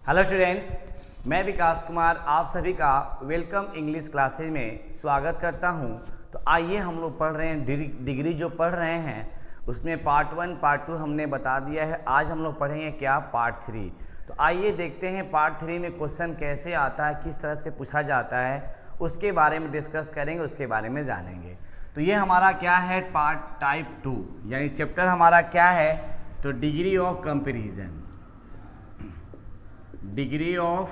Hello students, मैं विकास कुमार आप सभी का वेलकम इंग्लिश क्लासेज में स्वागत करता हूं। तो आइए हम लोग पढ़ रहे हैं डिग्री जो पढ़ रहे हैं उसमें पार्ट 1 पार्ट 2 हमने बता दिया है। आज हम लोग पढ़ेंगे क्या, पार्ट 3। तो आइए देखते हैं पार्ट 3 में क्वेश्चन कैसे आता है, किस तरह से पूछा जाता है, उसके बारे में डिस्कस करेंगे, उसके बारे में जानेंगे। तो ये हमारा क्या है, पार्ट टाइप 2 यानी चैप्टर हमारा क्या है, तो degree of comparison. Degree of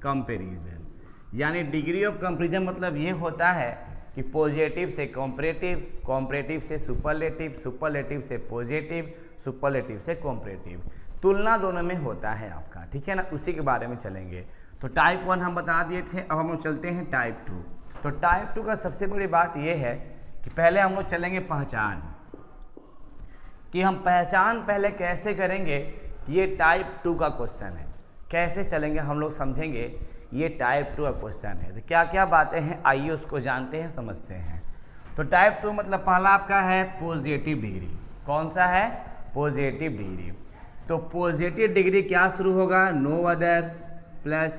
comparison यानी डिग्री ऑफ कंपैरिजन मतलब ये होता है कि पॉजिटिव से कॉम्परेटिव, कॉम्परेटिव से सुपरलेटिव, सुपरलेटिव से पॉजिटिव, सुपरलेटिव से कॉम्परेटिव, तुलना दोनों में होता है आपका, ठीक है ना। उसी के बारे में चलेंगे। तो टाइप 1 हम बता दिए थे, अब हम लोग चलते हैं टाइप 2। तो टाइप 2 का सबसे बड़ी बात ये है कि पहले हम लोग चलेंगे पहचान, कि हम पहचान पहले कैसे करेंगे। ये टाइप 2 का क्वेश्चन है, कैसे चलेंगे हम लोग समझेंगे। ये टाइप 2 का क्वेश्चन है, तो क्या क्या बातें हैं आइए उसको जानते हैं, समझते हैं। तो टाइप 2 मतलब पहला आपका है पॉजिटिव डिग्री। कौन सा है, पॉजिटिव डिग्री। तो पॉजिटिव डिग्री क्या शुरू होगा, no other plus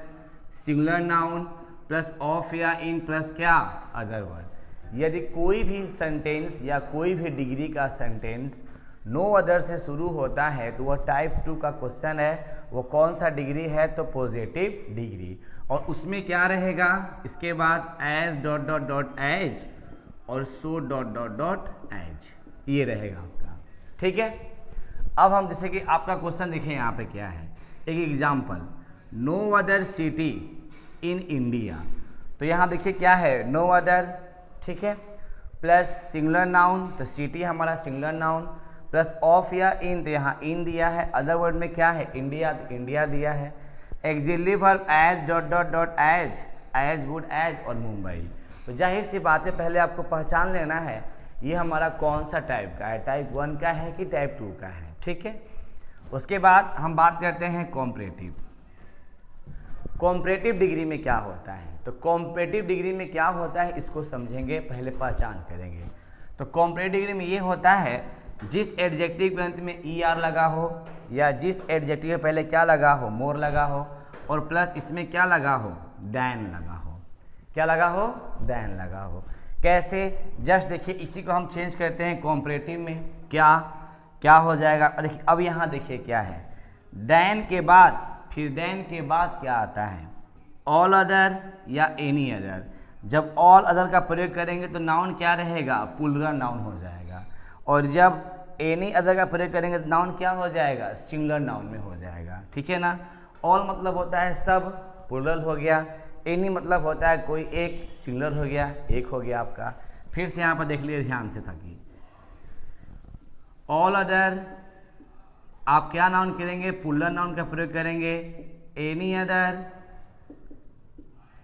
singular noun plus of या इन प्लस क्या, अदर वर्ड। यदि कोई भी सेंटेंस या कोई भी डिग्री का सेंटेंस नो अदर से शुरू होता है तो वह टाइप 2 का क्वेश्चन है। वो कौन सा डिग्री है, तो पॉजिटिव डिग्री। और उसमें क्या रहेगा, इसके बाद as dot dot dot as और so dot dot dot as, ये रहेगा आपका, ठीक है। अब हम जैसे कि आपका क्वेश्चन देखें यहाँ पे क्या है, एक example, no other city in India. तो यहाँ देखिए क्या है, नो अदर, ठीक है, प्लस सिंगुलर नाउन, तो सिटी हमारा सिंगुलर नाउन, प्लस ऑफ या इन, तो यहाँ इन दिया है, अदर वर्ड में क्या है, इंडिया, तो इंडिया दिया है। Auxiliary verb as dot dot dot as would as और मुंबई। तो जाहिर सी बात है पहले आपको पहचान लेना है ये हमारा कौन सा टाइप का है, टाइप 1 का है कि टाइप 2 का है, ठीक है। उसके बाद हम बात करते हैं कॉम्परेटिव। कॉम्परेटिव डिग्री में क्या होता है, तो कॉम्परेटिव डिग्री में क्या होता है इसको समझेंगे, पहले पहचान करेंगे। तो कॉम्परेटिव डिग्री में ये होता है जिस एडजेक्टिव के अंत में ER लगा हो या जिस एडजेक्टिव के पहले क्या लगा हो, मोर लगा हो, और प्लस इसमें क्या लगा हो, देन लगा हो। क्या लगा हो, देन लगा हो। कैसे, जस्ट देखिए इसी को हम चेंज करते हैं कॉम्परेटिव में, क्या क्या हो जाएगा। देखिए अब यहाँ देखिए क्या है, देन के बाद, फिर देन के बाद क्या आता है, ऑल अदर या एनी अदर। जब ऑल अदर का प्रयोग करेंगे तो नाउन क्या रहेगा, प्लूरल नाउन हो जाएगा, और जब एनी अदर का प्रयोग करेंगे तो नाउन क्या हो जाएगा, सिंगुलर नाउन में हो जाएगा, ठीक है ना। ऑल मतलब होता है सब, प्लूरल हो गया। एनी मतलब होता है कोई एक, सिंगुलर हो गया, एक हो गया आपका। फिर से यहाँ पर देख लीजिए ध्यान से ताकि ऑल अदर आप क्या नाउन करेंगे, प्लूरल नाउन का प्रयोग करेंगे। एनी अदर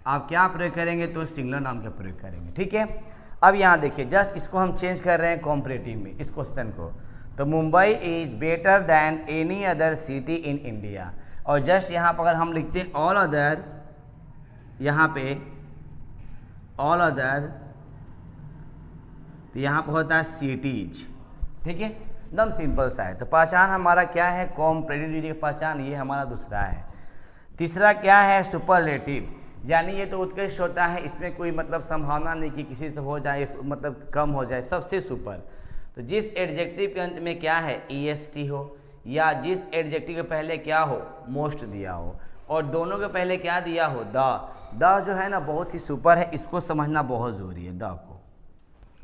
आप क्या प्रयोग करेंगे, तो सिंगुलर नाउन का प्रयोग करेंगे, ठीक है। अब यहाँ देखिए जस्ट इसको हम चेंज कर रहे हैं कॉम्परेटिव में इस क्वेश्चन को। तो Mumbai is better than any other city in India, और जस्ट यहाँ पर अगर हम लिखते हैं ऑल अदर, यहाँ पे ऑल अदर, तो यहाँ पर होता है सिटीज, ठीक है, एकदम सिंपल सा है। तो पहचान हमारा क्या है, कॉम्परेटिव डिग्री की पहचान, ये हमारा दूसरा है। तीसरा क्या है, सुपरलेटिव, यानी ये तो उत्कृष्ट होता है, इसमें कोई मतलब संभावना नहीं कि किसी से हो जाए, मतलब कम हो जाए, सबसे सुपर। तो जिस एडजेक्टिव के अंत में क्या है, EST हो, या जिस एडजेक्टिव के पहले क्या हो, मोस्ट दिया हो, और दोनों के पहले क्या दिया हो, द जो है ना बहुत ही सुपर है, इसको समझना बहुत ज़रूरी है। द को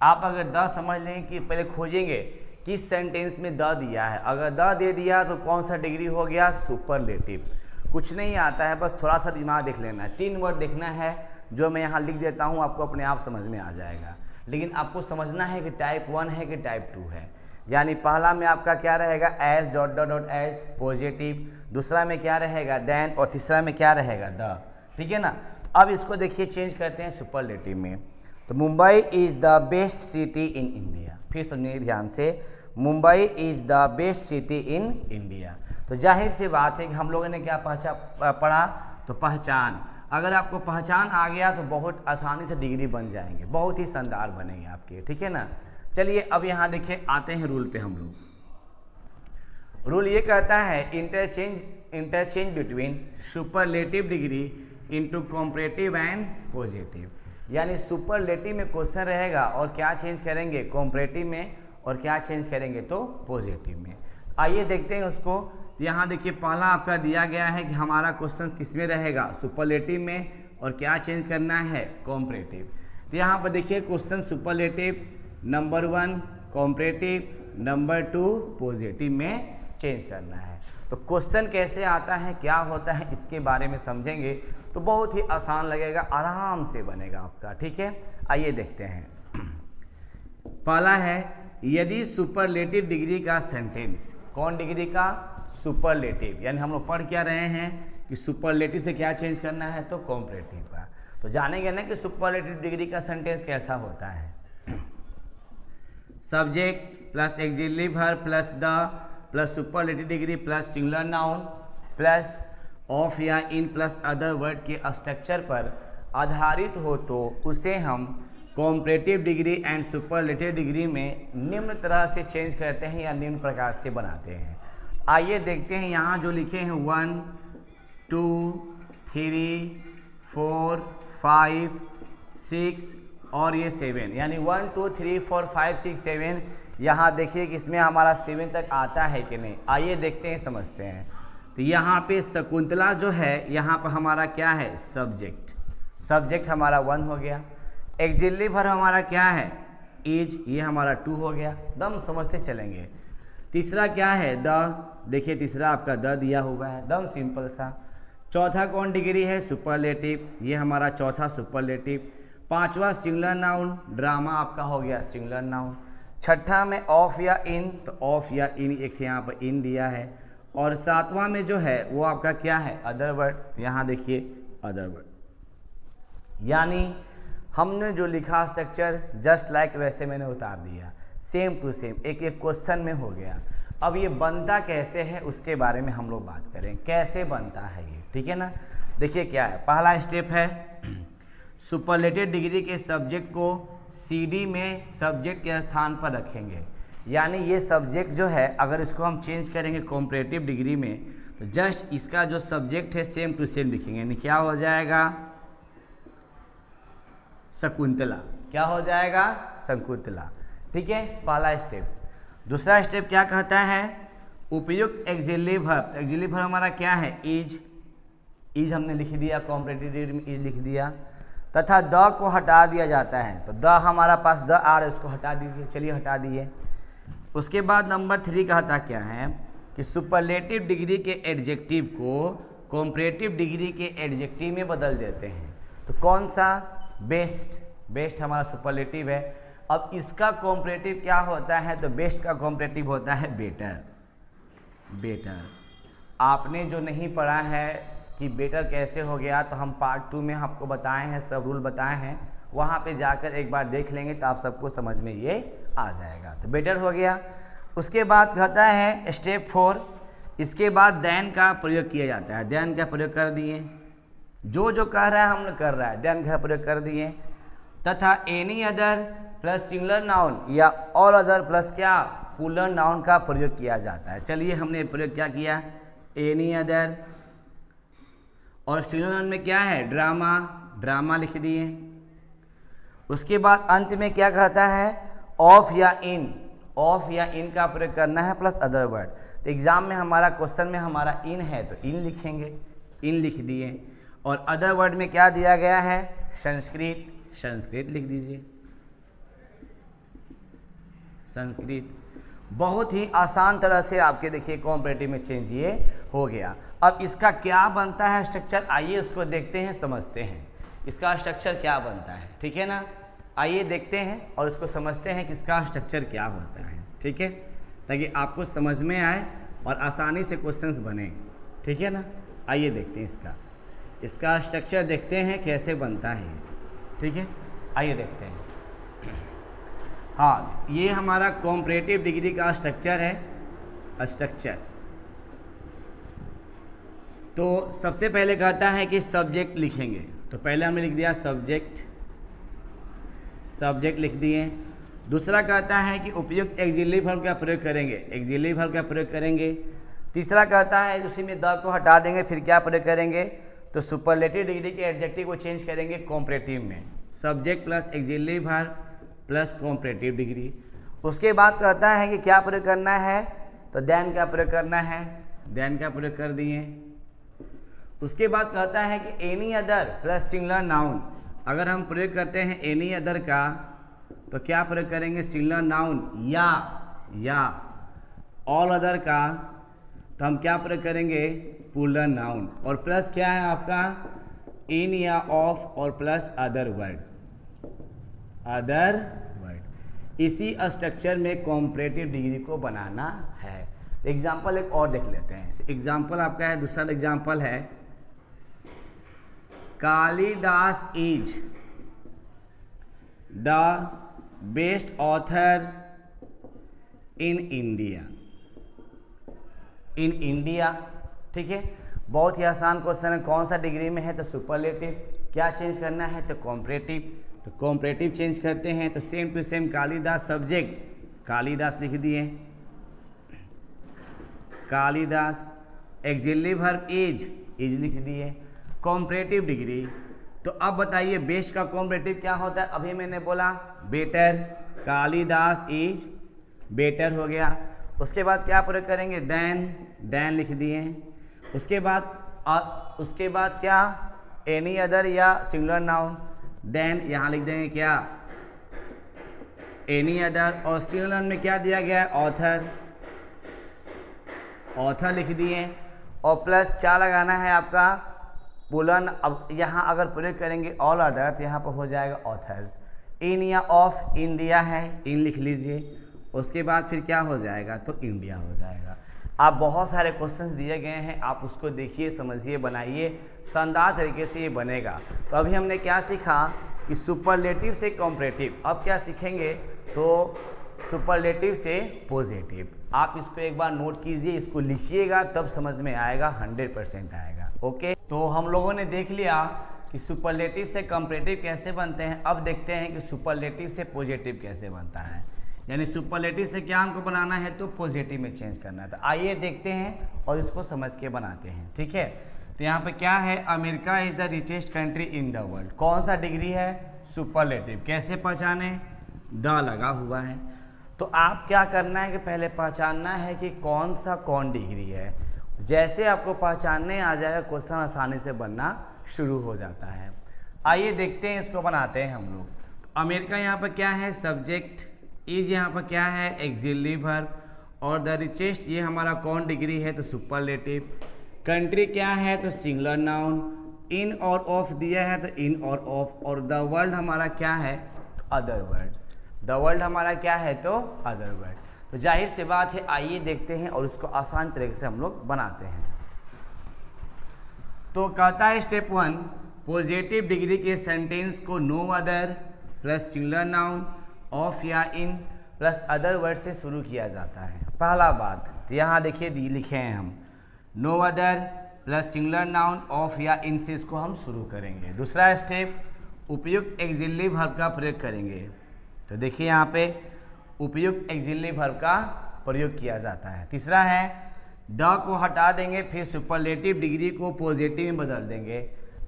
आप अगर द समझ लेंगे कि पहले खोजेंगे किस सेंटेंस में द दिया है, अगर द दे दिया तो कौन सा डिग्री हो गया, सुपरलेटिव। कुछ नहीं आता है, बस थोड़ा सा दिमाग देख लेना है, 3 वर्ड देखना है जो मैं यहाँ लिख देता हूँ, आपको अपने आप समझ में आ जाएगा। लेकिन आपको समझना है कि टाइप 1 है कि टाइप 2 है। यानी पहला में आपका क्या रहेगा, as dot dot dot as, positive. दूसरा में क्या रहेगा, देन, और तीसरा में क्या रहेगा, द, ठीक है ना। अब इसको देखिए चेंज करते हैं सुपरलेटिव में। तो Mumbai is the best city in India, फिर सुनिए ध्यान से, Mumbai is the best city in India. तो जाहिर सी बात है कि हम लोगों ने क्या पढ़ा, तो पहचान। अगर आपको पहचान आ गया तो बहुत आसानी से डिग्री बन जाएंगे, बहुत ही शानदार बनेंगे आपके, ठीक है ना। चलिए अब यहाँ देखिए आते हैं रूल पे हम लोग। रूल ये कहता है interchange between superlative degree into comparative and positive. यानी सुपरलेटिव में क्वेश्चन रहेगा और क्या चेंज करेंगे, कॉम्परेटिव में, और क्या चेंज करेंगे तो पॉजिटिव में। आइए देखते हैं उसको। यहाँ देखिए पहला आपका दिया गया है कि हमारा क्वेश्चन किस में रहेगा, सुपरलेटिव में, और क्या चेंज करना है, कॉम्परेटिव। तो यहाँ पर देखिए question superlative, number 1 comparative, number 2 positive में चेंज करना है। तो क्वेश्चन कैसे आता है, क्या होता है, इसके बारे में समझेंगे तो बहुत ही आसान लगेगा, आराम से बनेगा आपका। ठीक है, आइए देखते हैं। पहला है, यदि सुपरलेटिव डिग्री का सेंटेंस, कौन डिग्री का, सुपरलेटिव, यानी हम लोग पढ़ क्या रहे हैं कि सुपरलेटिव से क्या चेंज करना है तो कॉम्परेटिव का। तो जानेंगे ना कि सुपरलेटिव डिग्री का सेंटेंस कैसा होता है। Subject plus auxiliary verb plus the plus superlative degree plus singular noun plus of या इन प्लस अदर वर्ड के स्ट्रक्चर पर आधारित हो तो उसे हम comparative degree and superlative degree में निम्न तरह से चेंज करते हैं या निम्न प्रकार से बनाते हैं। आइए देखते हैं यहाँ जो लिखे हैं 1 2 3 4 5 6 और ये 7, यानी 1 2 3 4 5 6 7। यहाँ देखिए कि इसमें हमारा 7 तक आता है कि नहीं, आइए देखते हैं, समझते हैं। तो यहाँ पे शकुंतला जो है, यहाँ पर हमारा क्या है, सब्जेक्ट, सब्जेक्ट हमारा 1 हो गया। एक्सिलरी वर्ब हमारा क्या है, इज, ये हमारा 2 हो गया। दम समझते चलेंगे। तीसरा क्या है, द, देखिए तीसरा आपका द दिया हुआ है, दम सिंपल सा। चौथा कौन डिग्री है, सुपरलेटिव, ये हमारा चौथा सुपरलेटिव। पांचवा सिंगुलर नाउन, ड्रामा आपका हो गया सिंगुलर नाउन। छठा में ऑफ या इन, तो ऑफ या इन, एक यहाँ पर इन दिया है। और सातवां में जो है वो आपका क्या है, अदर वर्ड, यहाँ देखिए अदर वर्ड। यानी हमने जो लिखा स्ट्रक्चर जस्ट लाइक वैसे मैंने उतार दिया, सेम टू सेम, एक एक क्वेश्चन में हो गया। अब ये बनता कैसे है उसके बारे में हम लोग बात करें, कैसे बनता है ये, ठीक है ना। देखिए क्या है, पहला स्टेप है सुपरलेटिव डिग्री के सब्जेक्ट को CD में सब्जेक्ट के स्थान पर रखेंगे। यानी ये सब्जेक्ट जो है अगर इसको हम चेंज करेंगे कॉम्परेटिव डिग्री में तो जस्ट इसका जो सब्जेक्ट है सेम टू सेम लिखेंगे, यानी क्या हो जाएगा, शकुंतला, क्या हो जाएगा, शकुंतला। ठीक है, पहला स्टेप। दूसरा स्टेप क्या कहता है, उपयुक्त एक्सिलरी वर्ब, एक्सिलरी वर्ब हमारा क्या है, इज, इज हमने लिख दिया, कॉम्परेटिव डिग्री में इज लिख दिया, तथा द को हटा दिया जाता है। तो द हमारा पास द आ रहा है, उसको हटा दीजिए, चलिए हटा दिए। उसके बाद नंबर 3 कहता क्या है कि सुपरलेटिव डिग्री के एडजेक्टिव को कॉम्परेटिव डिग्री के एडजेक्टिव में बदल देते हैं। तो कौन सा, बेस्ट, बेस्ट हमारा सुपरलेटिव है। अब इसका कॉम्परेटिव क्या होता है, तो बेस्ट का कॉम्परेटिव होता है बेटर, बेटर। आपने जो नहीं पढ़ा है कि बेटर कैसे हो गया, तो हम पार्ट 2 में आपको बताए हैं, सब रूल बताए हैं, वहाँ पे जाकर एक बार देख लेंगे तो आप सबको समझ में ये आ जाएगा। तो बेटर हो गया। उसके बाद कहता है स्टेप 4, इसके बाद देन का प्रयोग किया जाता है। देन का प्रयोग कर दिए, जो जो कह रहा है हमने कर रहा है, देन का प्रयोग कर दिए। तथा any other plus singular noun या ऑल अदर प्लस क्या, प्लूरल नाउन का प्रयोग किया जाता है। चलिए हमने प्रयोग क्या किया, एनी अदर, और सिंगुलर नाउन में क्या है, ड्रामा, ड्रामा लिख दिए। उसके बाद अंत में क्या कहता है, ऑफ या इन, ऑफ या इन का प्रयोग करना है प्लस अदर वर्ड। तो एग्जाम में हमारा क्वेश्चन में हमारा इन है तो इन लिखेंगे, इन लिख दिए। और अदर वर्ड में क्या दिया गया है, संस्कृत, संस्कृत लिख दीजिए, संस्कृत। बहुत ही आसान तरह से आपके देखिए कॉम्परेटिव में चेंज ये हो गया। अब इसका क्या बनता है स्ट्रक्चर, आइए उसको देखते हैं, समझते हैं इसका स्ट्रक्चर क्या बनता है। ठीक है ना, आइए देखते हैं और उसको समझते हैं कि इसका स्ट्रक्चर क्या होता है। ठीक है, ताकि आपको समझ में आए और आसानी से क्वेश्चंस बने। ठीक है ना, आइए देखते हैं इसका स्ट्रक्चर देखते हैं कैसे बनता है। ठीक है, आइए देखते हैं। हाँ, ये हमारा कॉम्परेटिव डिग्री का स्ट्रक्चर है, स्ट्रक्चर। तो सबसे पहले कहता है कि सब्जेक्ट लिखेंगे, तो पहले हमने लिख दिया सब्जेक्ट, सब्जेक्ट लिख दिए। दूसरा कहता है कि उपयुक्त एक्सिलरी वर्ब का प्रयोग करेंगे, एक्सिलरी वर्ब का प्रयोग करेंगे। तीसरा कहता है उसी में द को हटा देंगे, फिर क्या प्रयोग करेंगे, तो सुपरलेटिव डिग्री के एडजेक्टिव को चेंज करेंगे कॉम्परेटिव में, subject plus auxiliary verb plus comparative degree. उसके बाद कहता है कि क्या प्रयोग करना है, तो देन का प्रयोग करना है, देन का प्रयोग कर दिए। उसके बाद कहता है कि any other plus singular noun, अगर हम प्रयोग करते हैं एनी अदर का तो क्या प्रयोग करेंगे, सिंगुलर नाउन या ऑल अदर का तो हम क्या प्रयोग करेंगे, प्लूरल नाउन, और प्लस क्या है आपका इन या ऑफ और प्लस अदर वर्ड, इसी स्ट्रक्चर में कॉम्परेटिव डिग्री को बनाना है। एग्जाम्पल एक और देख लेते हैं। एग्जाम्पल आपका है, दूसरा एग्जाम्पल है Kalidas is the best author in India. ठीक है, बहुत ही आसान क्वेश्चन है। कौन सा डिग्री में है, तो सुपरलेटिव। क्या चेंज करना है, तो कॉम्परेटिव। तो कॉम्परेटिव चेंज करते हैं, तो same to same Kalidas subject Kalidas लिख दिए, कालिदास एक्सिलरी वर्ब इज लिख दिए, कॉम्परेटिव डिग्री। तो अब बताइए बेस्ट का कॉम्परेटिव क्या होता है, अभी मैंने बोला बेटर, कालिदास इज बेटर हो गया। उसके बाद क्या प्रयोग करेंगे, देन लिख दिए। उसके बाद क्या, एनी अदर या सिंगुलर नाउन, देन यहाँ लिख देंगे क्या, एनी अदर, और सिंगुलर में क्या दिया गया है, ऑथर लिख दिए, और प्लस क्या लगाना है आपका पुलन। अब यहाँ अगर प्रयोग करेंगे ऑल अदर तो यहाँ पर हो जाएगा ऑथर्स। इन या ऑफ, इन दिया है, इन लिख लीजिए। उसके बाद फिर क्या हो जाएगा, तो इंडिया हो जाएगा। आप बहुत सारे क्वेश्चंस दिए गए हैं, आप उसको देखिए, समझिए, बनाइए, शानदार तरीके से ये बनेगा। तो अभी हमने क्या सीखा कि सुपरलेटिव से कॉम्परेटिव। अब क्या सीखेंगे, तो सुपरलेटिव से पॉजिटिव। आप इसको एक बार नोट कीजिए, इसको लिखिएगा, तब समझ में आएगा, 100% आएगा। ओके, तो हम लोगों ने देख लिया कि सुपरलेटिव से कॉम्परेटिव कैसे बनते हैं। अब देखते हैं कि सुपरलेटिव से पॉजिटिव कैसे बनता है, यानी सुपरलेटिव से क्या हमको बनाना है, तो पॉजिटिव में चेंज करना है। तो आइए देखते हैं और इसको समझ के बनाते हैं। ठीक है, तो यहाँ पे क्या है, America is the richest country in the world. कौन सा डिग्री है, सुपरलेटिव। कैसे पहचाने, द लगा हुआ है। तो आप क्या करना है कि पहले पहचानना है कि कौन डिग्री है। जैसे आपको पहचानने आ जाएगा, क्वेश्चन आसानी से बनना शुरू हो जाता है। आइए देखते हैं, इसको बनाते हैं हम लोग। तो अमेरिका यहाँ पर क्या है, सब्जेक्ट, इज यहाँ पर क्या है, एक्सिलरी वर्ब, और द रिचेस्ट ये हमारा कौन डिग्री है, तो सुपरलेटिव। कंट्री क्या है, तो सिंगुलर नाउन। इन और ऑफ दिया है, तो इन और ऑफ, और द वर्ल्ड हमारा क्या है, अदर वर्ल्ड। द वर्ल्ड हमारा क्या है, तो अदर वर्ल्ड। तो जाहिर सी बात है, आइए देखते हैं और उसको आसान तरीके से हम लोग बनाते हैं। तो कहता है स्टेप 1, पॉजिटिव डिग्री के सेंटेंस को no other plus singular noun of या इन प्लस अदर वर्ड से शुरू किया जाता है। पहला बात, तो यहाँ देखिए लिखे हैं हम, no other plus singular noun of या इन से इसको हम शुरू करेंगे। दूसरा स्टेप, उपयुक्त एक्सिलरी वर्ब का प्रयोग करेंगे। तो देखिए यहाँ पे उपयुक्त एक्सिलरी वर्ब का प्रयोग किया जाता है। तीसरा है, द को हटा देंगे, फिर सुपरलेटिव डिग्री को पॉजिटिव में बदल देंगे।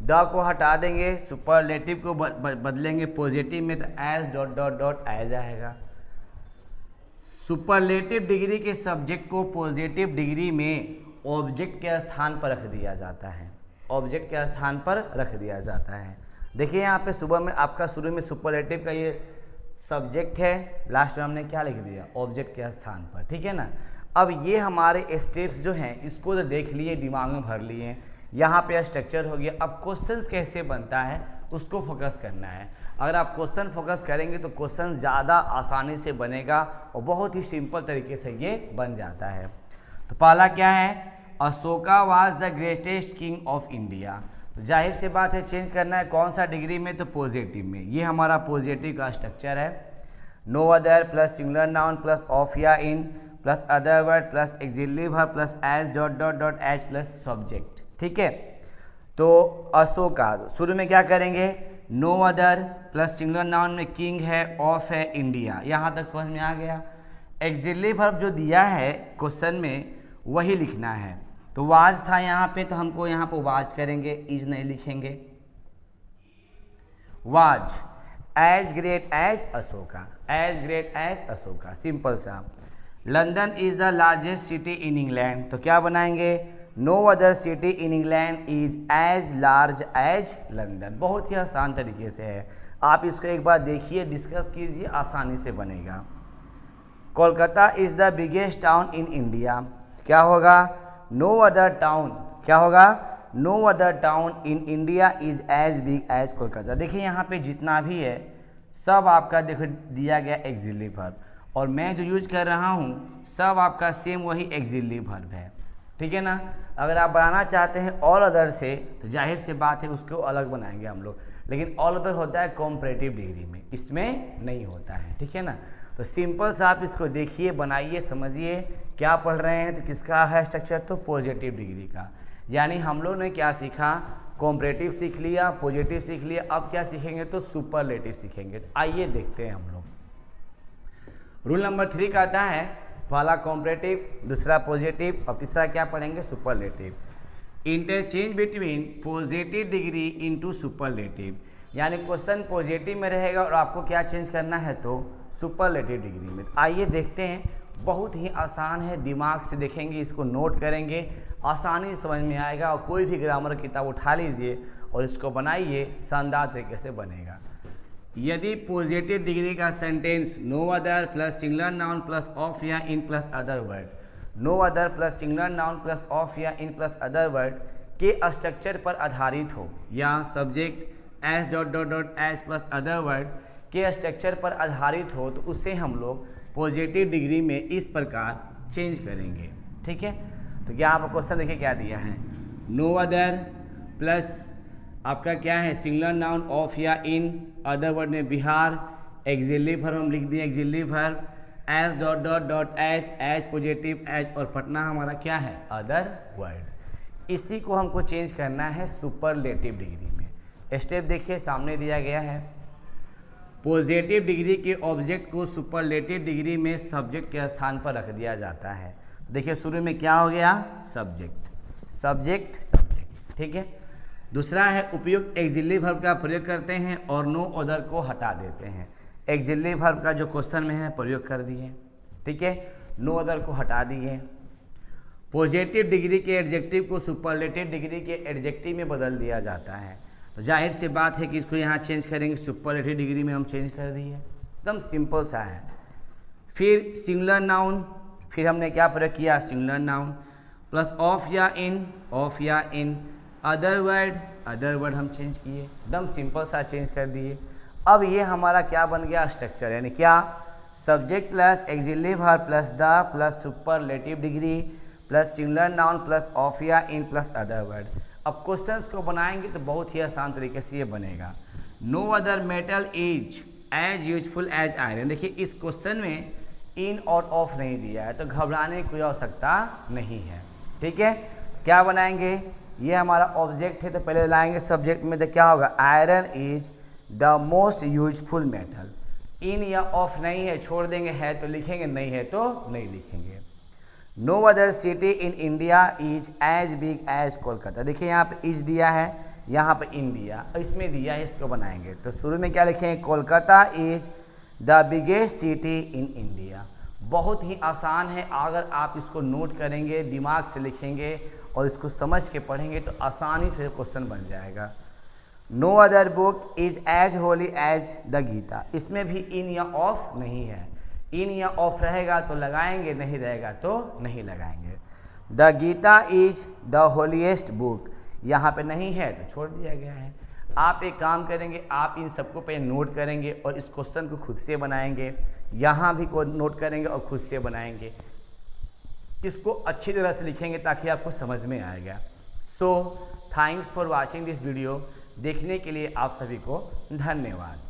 द को हटा देंगे, सुपरलेटिव को बदलेंगे पॉजिटिव में, तो as dot dot dot as आएगा। सुपरलेटिव डिग्री के सब्जेक्ट को पॉजिटिव डिग्री में ऑब्जेक्ट के स्थान पर रख दिया जाता है, ऑब्जेक्ट के स्थान पर रख दिया जाता है। देखिए यहाँ पे सुबह में आपका शुरू में सुपरलेटिव का ये सब्जेक्ट है, लास्ट में हमने क्या लिख दिया, ऑब्जेक्ट के स्थान पर। ठीक है ना। अब ये हमारे स्टेप्स जो हैं इसको तो देख लिए, दिमाग में भर लिए, यहाँ पे स्ट्रक्चर हो गया। अब क्वेश्चन कैसे बनता है उसको फोकस करना है। अगर आप क्वेश्चन फोकस करेंगे तो क्वेश्चन ज़्यादा आसानी से बनेगा और बहुत ही सिंपल तरीके से ये बन जाता है। तो पहला क्या है, Ashoka was the greatest king of India. तो जाहिर सी बात है चेंज करना है, कौन सा डिग्री में, तो पॉजिटिव में। ये हमारा पॉजिटिव का स्ट्रक्चर है। No other plus singular noun plus of या in plus other word plus auxiliary verb plus as dot dot dot as plus subject. ठीक है। तो अशोका शुरू में क्या करेंगे, no other plus singular noun में किंग है, ऑफ है, इंडिया। यहाँ तक समझ में आ गया। एक्सिलरी वर्ब जो दिया है क्वेश्चन में वही लिखना है। तो वाज था यहाँ पे, तो हमको यहाँ पे वाज करेंगे, इज नहीं लिखेंगे। Was as great as Ashoka, as great as Ashoka, simple सा। London is the largest city in England, तो क्या बनाएंगे, no other city in England is as large as London. बहुत ही आसान तरीके से है, आप इसको एक बार देखिए, डिस्कस कीजिए, आसानी से बनेगा। Kolkata is the biggest town in India, क्या होगा, नो अदर टाउन, क्या होगा, no other town in India is as big as Kolkata. देखिए यहाँ पे जितना भी है सब आपका देखो दिया गया एक्सिलरी वर्ब, और मैं जो यूज कर रहा हूँ सब आपका सेम वही एक्सिलरी वर्ब है, ठीक है ना। अगर आप बनाना चाहते हैं ऑल अदर से तो जाहिर सी बात है उसको अलग बनाएंगे हम लोग, लेकिन ऑल अदर होता है कॉम्परेटिव डिग्री में, इसमें नहीं होता है, ठीक है ना। तो सिंपल सा आप इसको देखिए, बनाइए, समझिए क्या पढ़ रहे हैं। तो किसका है स्ट्रक्चर, तो पॉजिटिव डिग्री का। यानी हम लोग ने क्या सीखा, कॉम्परेटिव सीख लिया, पॉजिटिव सीख लिया, अब क्या सीखेंगे, तो सुपरलेटिव सीखेंगे। तो आइए देखते हैं हम लोग। रूल नंबर 3 का आता है, पहला कॉम्परेटिव, दूसरा पॉजिटिव, और तीसरा क्या पढ़ेंगे, superlative. Interchange between positive degree into superlative, यानी क्वेश्चन पॉजिटिव में रहेगा और आपको क्या चेंज करना है, तो सुपरलेटिव डिग्री में। आइए देखते हैं, बहुत ही आसान है, दिमाग से देखेंगे, इसको नोट करेंगे, आसानी से समझ में आएगा। और कोई भी ग्रामर किताब उठा लीजिए और इसको बनाइए, शानदार तरीके से बनेगा। यदि पॉजिटिव डिग्री का sentence no other plus singular noun plus of या in plus other word, no other plus singular noun plus of या इन प्लस अदर वर्ड के स्ट्रक्चर पर आधारित हो, या subject as dot dot dot as plus other word के structure पर आधारित हो, तो उससे हम लोग पॉजिटिव डिग्री में इस प्रकार चेंज करेंगे, ठीक है। तो यहाँ पर क्वेश्चन देखिए क्या दिया है, नो अदर प्लस आपका क्या है, सिंगुलर नाउन ऑफ या इन, अदर वर्ड में बिहार, एक्सिलरी वर्ब हम लिख दिए, auxiliary verb as dot dot dot as positive as, और पटना हमारा क्या है, अदर वर्ड। इसी को हमको चेंज करना है सुपरलेटिव डिग्री में। स्टेप देखिए सामने दिया गया है, पॉजिटिव डिग्री के ऑब्जेक्ट को सुपरलेटिव डिग्री में सब्जेक्ट के स्थान पर रख दिया जाता है। देखिए शुरू में क्या हो गया, सब्जेक्ट सब्जेक्ट सब्जेक्ट, ठीक है। दूसरा है उपयुक्त एक्सिलरी वर्ब का प्रयोग करते हैं और नो अदर को हटा देते हैं। एक्सिलरी वर्ब का जो क्वेश्चन में है प्रयोग कर दिए, ठीक है, नो अदर को हटा दिए। पॉजिटिव डिग्री के एडजेक्टिव को सुपरलेटिव डिग्री के एडजेक्टिव में बदल दिया जाता है। तो जाहिर सी बात है कि इसको यहाँ चेंज करेंगे, सुपरलेटिव डिग्री में हम चेंज कर दिए, एकदम सिंपल सा है। फिर सिंगुलर नाउन, फिर हमने क्या प्रयोग किया, सिंगुलर नाउन प्लस ऑफ या इन, अदर वर्ड हम चेंज किए, एकदम सिंपल सा चेंज कर दिए। अब ये हमारा क्या बन गया, स्ट्रक्चर, यानी क्या, subject plus auxiliary verb plus the plus superlative degree plus singular noun plus of या इन प्लस अदर वर्ड। अब क्वेश्चंस को बनाएंगे तो बहुत ही आसान तरीके से ये बनेगा। No other metal is as useful as iron. देखिए इस क्वेश्चन में इन और ऑफ नहीं दिया है, तो घबराने की कोई आवश्यकता नहीं है, ठीक है। क्या बनाएंगे, ये हमारा ऑब्जेक्ट है, तो पहले लाएंगे सब्जेक्ट में, तो क्या होगा, iron is the most useful metal. In या ऑफ नहीं है, छोड़ देंगे, है तो लिखेंगे, नहीं है तो नहीं लिखेंगे। No other city in India is as big as Kolkata. देखिए यहाँ पे इज दिया है, यहाँ पे इन दिया, इसमें दिया है, इसको बनाएंगे। तो शुरू में क्या लिखेंगे, Kolkata is the biggest city in India. बहुत ही आसान है, अगर आप इसको नोट करेंगे, दिमाग से लिखेंगे और इसको समझ के पढ़ेंगे तो आसानी से क्वेश्चन बन जाएगा। No other book is as holy as the Gita. इसमें भी इन या ऑफ नहीं है, इन या ऑफ रहेगा तो लगाएंगे, नहीं रहेगा तो नहीं लगाएंगे। The Gita is the holiest book, यहाँ पे नहीं है तो छोड़ दिया गया है। आप एक काम करेंगे, आप इन सबको पे नोट करेंगे और इस क्वेश्चन को खुद से बनाएंगे, यहाँ भी को नोट करेंगे और खुद से बनाएंगे, इसको अच्छी तरह से लिखेंगे ताकि आपको समझ में आएगा। So thanks for watching this video. देखने के लिए आप सभी को धन्यवाद।